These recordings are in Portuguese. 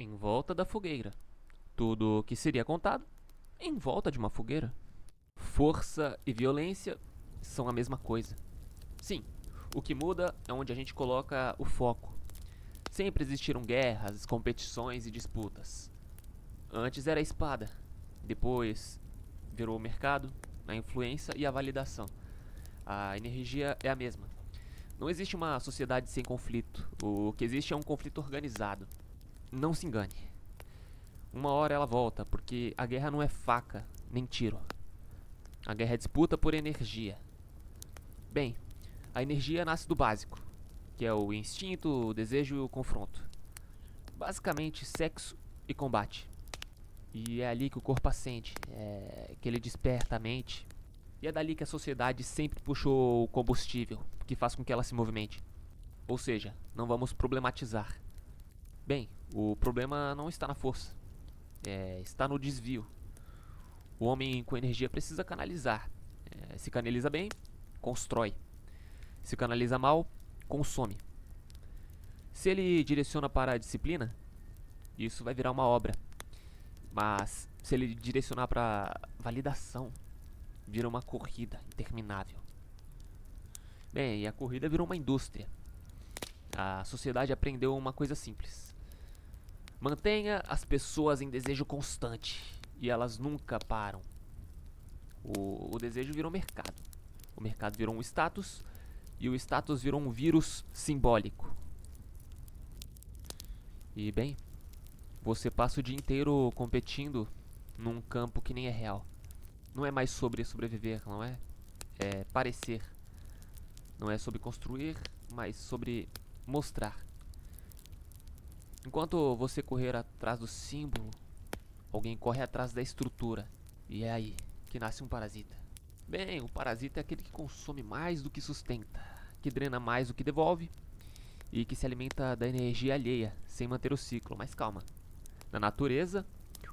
Em volta da fogueira. Tudo o que seria contado em volta de uma fogueira. Força e violência são a mesma coisa. Sim, o que muda é onde a gente coloca o foco. Sempre existiram guerras, competições e disputas. Antes era a espada, depois virou o mercado, a influência e a validação. A energia é a mesma. Não existe uma sociedade sem conflito. O que existe é um conflito organizado. Não se engane. Uma hora ela volta, porque a guerra não é faca, nem tiro. A guerra é disputa por energia. Bem, a energia nasce do básico, que é o instinto, o desejo e o confronto. Basicamente, sexo e combate. E é ali que o corpo assente, que ele desperta a mente. E é dali que a sociedade sempre puxou o combustível, que faz com que ela se movimente. Ou seja, não vamos problematizar. Bem, o problema não está na força, está no desvio. O homem com energia precisa canalizar. Se canaliza bem, constrói. Se canaliza mal, consome. Se ele direciona para a disciplina, isso vai virar uma obra. Mas se ele direcionar para validação, vira uma corrida interminável. Bem, e a corrida virou uma indústria. A sociedade aprendeu uma coisa simples: mantenha as pessoas em desejo constante e elas nunca param. O desejo virou mercado. O mercado virou um status e o status virou um vírus simbólico. E bem, você passa o dia inteiro competindo num campo que nem é real. Não é mais sobre sobreviver, não é? É parecer. Não é sobre construir, mas sobre mostrar. Enquanto você correr atrás do símbolo, alguém corre atrás da estrutura. E é aí que nasce um parasita. Bem, o parasita é aquele que consome mais do que sustenta, que drena mais do que devolve e que se alimenta da energia alheia, sem manter o ciclo. Mas calma, na natureza,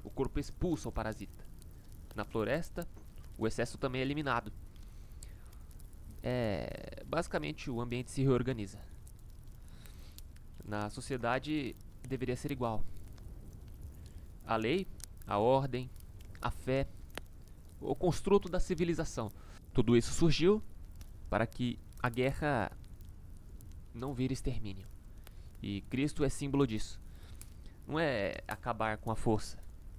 o corpo expulsa o parasita. Na floresta, o excesso também é eliminado. Basicamente, o ambiente se reorganiza. Na sociedade, deveria ser igual. A lei, a ordem, a fé, o construto da civilização. Tudo isso surgiu para que a guerra não vire extermínio. E Cristo é símbolo disso. Não é acabar com a força.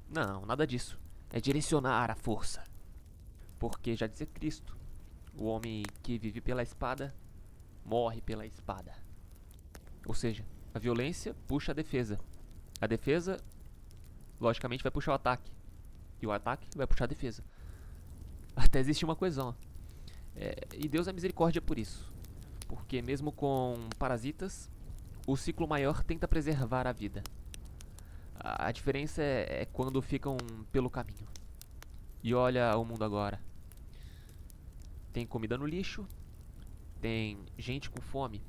Não, nada disso. É direcionar a força. Porque já dizia Cristo, o homem que vive pela espada, morre pela espada. Ou seja, a violência puxa a defesa. A defesa, logicamente, vai puxar o ataque. E o ataque vai puxar a defesa. Até existe uma coesão. E Deus é misericórdia por isso. Porque mesmo com parasitas, o ciclo maior tenta preservar a vida. A diferença é quando ficam pelo caminho. E olha o mundo agora. Tem comida no lixo, tem gente com fome.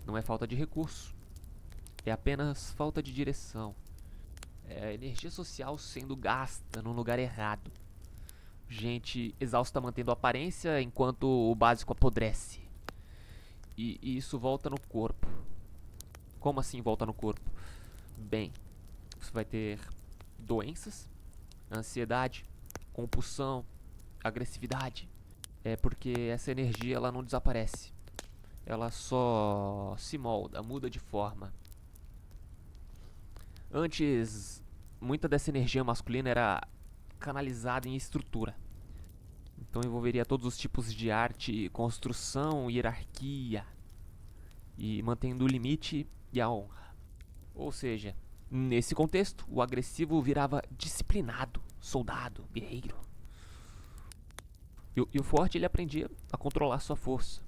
Não é falta de recurso, é apenas falta de direção. É a energia social sendo gasta no lugar errado. Gente exausta mantendo a aparência enquanto o básico apodrece. E isso volta no corpo. Como assim volta no corpo? Bem, você vai ter doenças, ansiedade, compulsão, agressividade. É porque essa energia ela não desaparece. Ela só se molda, muda de forma. Antes, muita dessa energia masculina era canalizada em estrutura. Então envolveria todos os tipos de arte, construção, hierarquia. E mantendo o limite e a honra. Ou seja, nesse contexto, o agressivo virava disciplinado, soldado, guerreiro. E o forte ele aprendia a controlar sua força.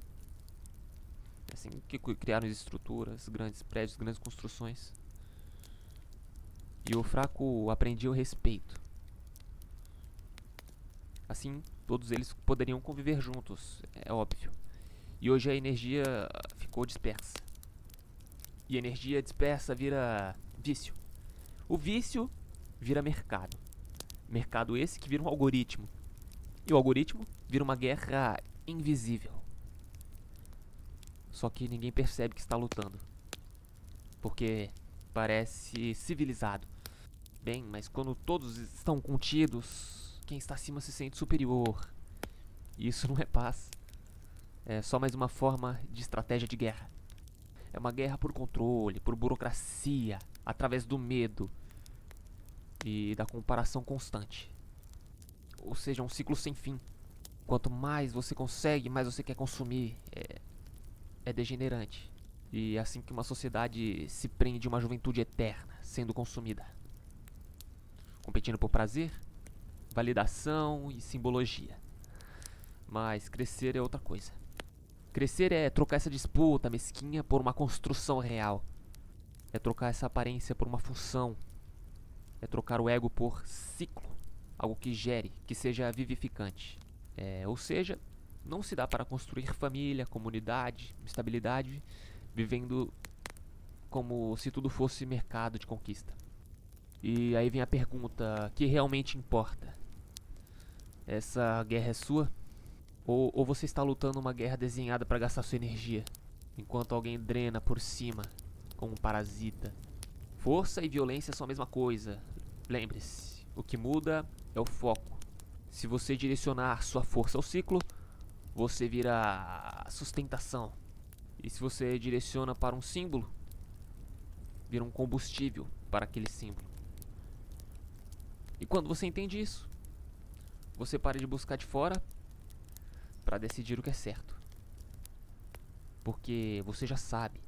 Assim que criaram as estruturas, grandes prédios, grandes construções. E o fraco aprendia o respeito. Assim, todos eles poderiam conviver juntos, é óbvio. E hoje a energia ficou dispersa. E a energia dispersa vira vício. O vício vira mercado. Mercado esse que vira um algoritmo. E o algoritmo vira uma guerra invisível. Só que ninguém percebe que está lutando. Porque parece civilizado. Bem, mas quando todos estão contidos, quem está acima se sente superior. E isso não é paz. É só mais uma forma de estratégia de guerra. É uma guerra por controle, por burocracia, através do medo e da comparação constante. Ou seja, um ciclo sem fim. Quanto mais você consegue, mais você quer consumir. É degenerante. E é assim que uma sociedade se prende a uma juventude eterna, sendo consumida. Competindo por prazer, validação e simbologia. Mas crescer é outra coisa. Crescer é trocar essa disputa mesquinha por uma construção real. É trocar essa aparência por uma função. É trocar o ego por ciclo. Algo que gere, que seja vivificante. Ou seja, não se dá para construir família, comunidade, estabilidade, vivendo como se tudo fosse mercado de conquista. E aí vem a pergunta que realmente importa. Essa guerra é sua? Ou você está lutando uma guerra desenhada para gastar sua energia, enquanto alguém drena por cima, como um parasita? Força e violência são a mesma coisa. Lembre-se, o que muda é o foco. Se você direcionar sua força ao ciclo, você vira sustentação. E se você direciona para um símbolo, vira um combustível para aquele símbolo. E quando você entende isso, você para de buscar de fora para decidir o que é certo. Porque você já sabe,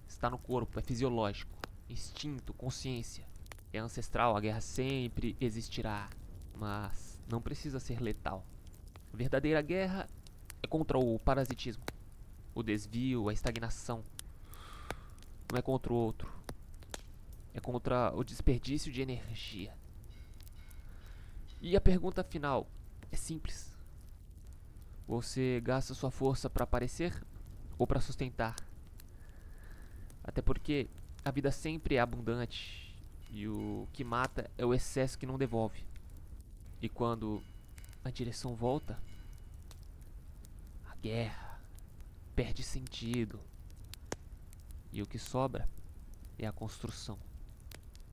está no corpo, é fisiológico, instinto, consciência. É ancestral, a guerra sempre existirá, mas não precisa ser letal. A verdadeira guerra é contra o parasitismo, o desvio, a estagnação. Não é contra o outro, é contra o desperdício de energia. E a pergunta final é simples. Você gasta sua força para aparecer ou para sustentar? Até porque a vida sempre é abundante e o que mata é o excesso que não devolve. E quando a direção volta, a guerra perde sentido e o que sobra é a construção.